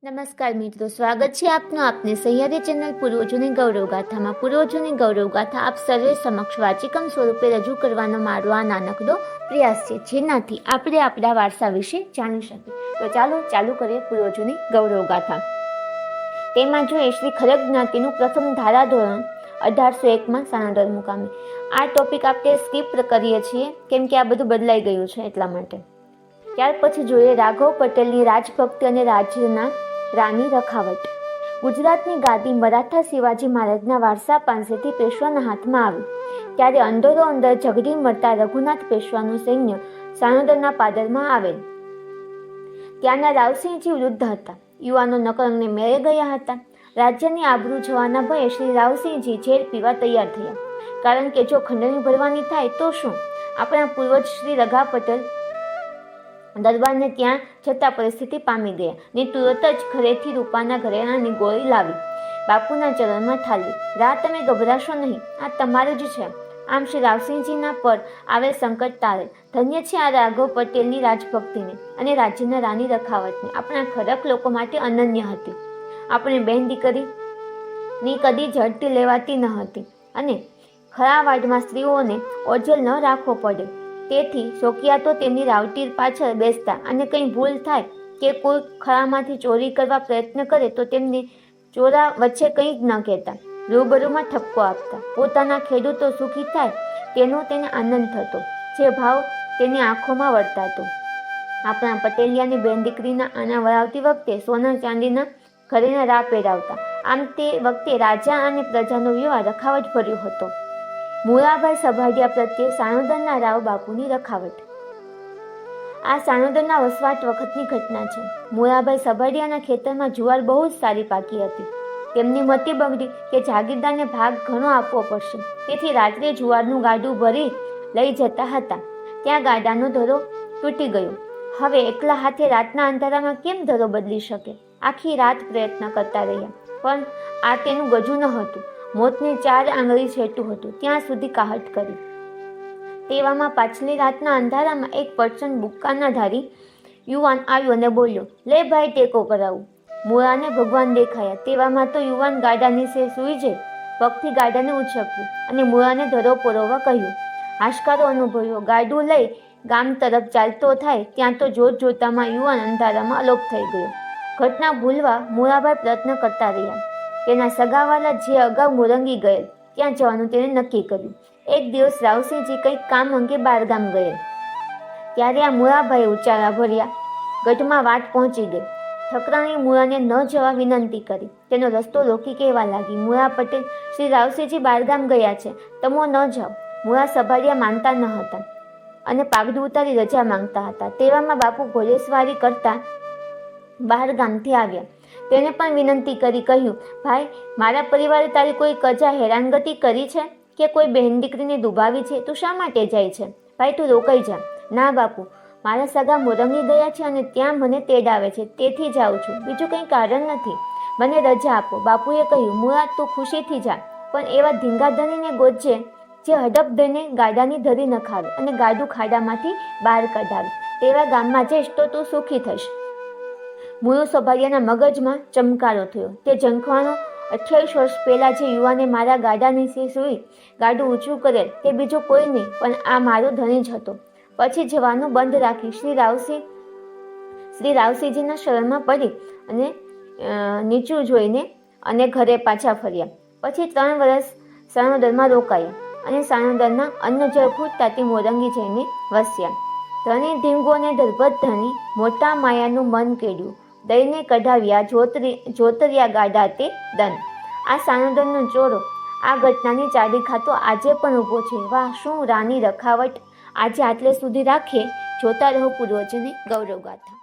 નમસ્કાર મિત્રો, સ્વાગત છે આપનું આપની સહ્યાદ્રી ચેનલ પૂર્વજોની ગૌરવ ગાથામાં. પૂર્વજોની ગૌરવ ગાથા આપ સર્વે સમક્ષ વાચિકમ સ્વરૂપે રજૂ કરવાનો મારો આ નાનકડો પ્રયાસ છે, જેનાથી આપણે આપણા વારસા વિશે જાણી શકીએ. તો ચાલુ કરીએ પૂર્વજોની ગૌરવ ગાથા. તેમાં જોઈએ શ્રી ખરગ જ્ઞાતિનું પ્રથમ ધારાધોરણ 1801માં સાણોદર મુકામે. આ ટોપિક આપણે સ્કીપ કરીએ છીએ કેમ કે આ બધું બદલાઈ ગયું છે એટલા માટે. ત્યાર પછી જોઈએ રાઘવ પટેલની રાજભક્તિ અને રાજ્યના રાની રખાવટ. ગુજરાતની ગાદી મરાઠા શિવાજી મહારાજના વારસા પાસેથી પેશવાના હાથમાં આવી ત્યારે અંદરો અંદર ઝઘડી મળતા રઘુનાથ પેશવાનું સૈન્ય સાણોદરના પાદરમાં આવેલ. ત્યાંના રાવસિંહજી વૃદ્ધ હતા. યુવાનો નકરંગને મેળે ગયા હતા. રાજ્યની આબરૂ જવાના ભયે શ્રી રાવસિંહજી ઝેર પીવા તૈયાર થયા, કારણ કે જો ખંડણી ભરવાની થાય તો શું. આપણા પૂર્વજ શ્રી રઘા પટેલ દરબારને ત્યાં જતા પરિસ્થિતિ પામી ગયા ને તુરત જ ઘરેથી રૂપાના ઘરેણાની ગોળી લાવી બાપુના ચરણમાં ઠાલવી. રા તમે ગભરાશો નહીં, આ તમારું જ છે. આમ શ્રી રાવસિંહજીના પર આવેલ સંકટ તારે. ધન્ય છે આ રાઘવ પટેલની રાજભક્તિને અને રાજ્યના રાની રખાવટને. આપણા ખરક લોકો માટે અનન્ય હતી. આપણે બહેન દીકરીની કદી ઝડપી લેવાતી ન હતી અને ખરાવાડમાં સ્ત્રીઓને ઓજલ ન રાખવો પડે. તેથી શોકિયા તો તેમની રાવટી પાછળ બેસતા અને કંઈ ભૂલ થાય કે કોઈ ખરામાંથી ચોરી કરવા પ્રયત્ન કરે તો તેમને ચોરા વચ્ચે કંઈ જ ન કહેતા, રૂબરૂમાં ઠપકો આપતા. પોતાના ખેડૂતો સુખી થાય તેનો તેને આનંદ થતો, જે ભાવ તેની આંખોમાં વર્તાતો. આપણા પટેલિયાની બેન દીકરીના આના વળાવતી વખતે સોના ચાંદીના ઘરેણા રા પહેરાવતા. આમ તે વખતે રાજા અને પ્રજાનો વિવાહ રખાવટ ભર્યો હતો. મુળાભાઈ સભાડિયા પ્રત્યે સાણોદરના રાવ બાપુની રખાવટ. આ સાણોદરના વસવાટ વખતની ઘટના છે. મુળાભાઈ સભાડિયાના ખેતરમાં જુવાર બહુ જ સારી પાકી હતી. તેમની મતિ બગડી કે જાગીરદારને ભાગ ઘણો આપવો પડશે, તેથી રાત્રે જુવારનું ગાડું ભરી લઈ જતા હતા. ત્યાં ગાડાનો ધરો તૂટી ગયો. હવે એકલા હાથે રાતના અંધારામાં કેમ ધરો બદલી શકે? આખી રાત પ્રયત્ન કરતા રહ્યા, પણ આ તેનું ગજું ન હતું. મોતને 4 આંગળી છેટું હતું ત્યાં સુધી કાહટ કરી. તેવામાં પાછલી રાતના અંધારામાં એક પ્રચંડ બુક્કાના ધારી યુવાન આવ્યો અને બોલ્યો, લે ભાઈ ટેકો કરાવું. મુળાને ભગવાન દેખાયા. તેવામાં તો યુવાન ગાડા નીચે સૂઈ જઈ પગથી ગાડાને ઉછક્યું અને મુળાને ધરો પોરવવા કહ્યું. હાશકારો અનુભવ્યો. ગાડું લઈ ગામ તરફ ચાલતો થાય ત્યાં તો જોતામાં યુવાન અંધારામાં અલોપ થઈ ગયો. ઘટના ભૂલવા મુળાભાઈ પ્રયત્ન કરતા રહ્યા. તેના સગાવાલા જે અગાઉ મોરંગી ગયેલ ત્યાં જવાનું તેને નક્કી કર્યું. એક દિવસ રાવસિંહજી કંઈક કામ અંગે બહારગામ ગયેલ. ત્યારે આ મુળાભાઈ ઉચારા ભર્યા ગઢમાં વાત પહોંચી ગઈ. ઠકરાણી મુળાને ન જવા વિનંતી કરી. તેનો રસ્તો રોકી કહેવા લાગી, મુળા પટેલ, શ્રી રાવસિંહજી બહારગામ ગયા છે, તમો ન જાઓ. મુળા સભાડિયા માનતા ન હતા અને પાઘડી ઉતારી રજા માંગતા હતા. તેવામાં બાપુ ઘોડેસવારી કરતા બહારગામથી આવ્યા. તેને પણ વિનંતી કરી કહ્યું, ભાઈ, મારા પરિવારે તારી કોઈ કજા હેરાનગતિ કરી છે કે કોઈ બહેન દીકરીને દુભાવી છે? તું શા માટે જાય છે? ભાઈ, તું રોકાઈ જા. ના બાપુ, મારા સગા મોરંગી ગયા છે અને ત્યાં મને તેડાવે છે, તેથી જાઉં છું. બીજું કંઈ કારણ નથી. મને રજા આપો. બાપુએ કહ્યું, મુળા, તું ખુશીથી જા, પણ એવા ધીંગાધણીને ગોતજે જે હડપ દઈને ગાડાની ધરી નખાવે અને ગાડું ખાડામાંથી બહાર કઢાવે. તેવા ગામમાં જઈશ તો તું સુખી થઈશ. મુળો સભાડિયાના મગજમાં ચમકારો થયો. તે ઝંખવાનો 28 વર્ષ પહેલા જે યુવાને મારા ગાડા નીચે સૂઈ ગાડું ઊંચું કરેલ તે બીજો કોઈ નહીં પણ આ મારો ધણી જ હતો. પછી જવાનું બંધ રાખી શ્રી રાવસિંહજીના શરણમાં પડી અને નીચું જોઈને અને ઘરે પાછા ફર્યા. પછી 3 વર્ષ સાણોદરમાં રોકાયા અને સાણોદરના અન્ન જળ ખૂટતા તે મોરંગી જઈને વસ્યા. ધણી ઢીંગો અને દરભત ધણી મોટા માયાનું મન કેળ્યું. દઈને કઢાવ્યા જોતરિયા ગાડા તે દન. આ સાણોદરનો ચોરો આ ઘટનાની ચાડી ખાતો આજે પણ ઊભો છે. વાહ, શું રાની રખાવટ! આજે આટલે સુધી રાખીએ. જોતા રહો પૂર્વજોની ગૌરવ ગાથા.